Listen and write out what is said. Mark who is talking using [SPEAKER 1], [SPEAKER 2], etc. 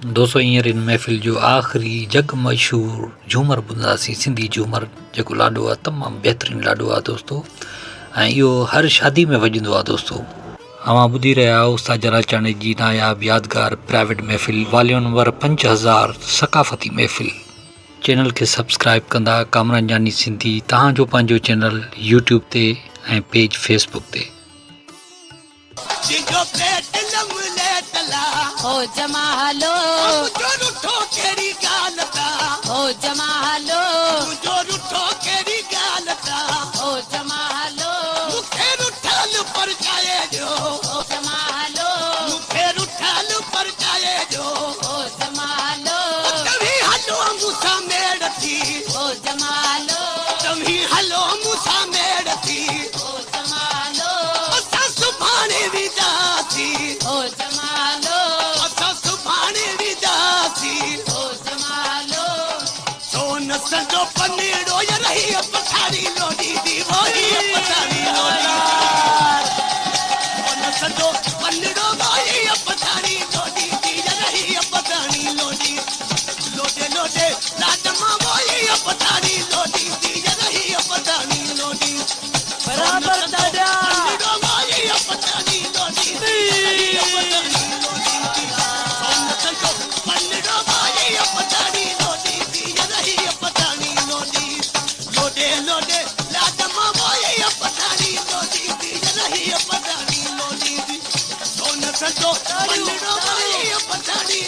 [SPEAKER 1] दोस्तों हींअर इन महफ़िल जो आख़िरी जग मशहूर झूमर ॿुधंदासीं, सिंधी झूमर जेको लाॾो आहे तमामु बहितरीनु लाॾो आहे दोस्तो, ऐं इहो हर शादी में वॼंदो आहे दोस्तो। अवां ॿुधी रहिया आहियो उस्ताद जलाचाणी जी नायाब यादगार प्राइवेट महफ़िल वॉल्यूम नंबर 5000 सकाफ़ती महफ़िल। चैनल खे सब्सक्राइब कंदा कामरान जानी सिंधी तव्हांजो पंहिंजो चैनल यूट्यूब ते ऐं पेज फेसबुक ते।
[SPEAKER 2] हो जमालो जो रुठो केड़ी गालता हो जमालो जो रुठो केड़ी गालता हो जमालो मुखे रुठल पर जाए जो हो जमालो मुखे रुठल पर जाए जो हो जमालो तभी हलो मुसा मेड़ती हो जमालो तभी हलो मुसा मेड़ती हो जमालो असा सुभाणे विदासी हो जमालो सजो पनीरो ये रही पठारी लोडी दी वही पठारी लोडी मन सजो पनीरो वही पठारी लोडी दी ये रही पठारी लोडी लोडे लोडे राजमा वही पठारी लोडी दी ये रही पठारी लोडी बराबर दादा पनीरो वही पठारी लोडी दी पठारी लोडी मन सजो पनीरो वही पठारी लोडी दी ये रही लोडे लाडमा वही पठारी लोडी दी रही पठारी लोडी दी सोन सजो पनीरो वही पठारी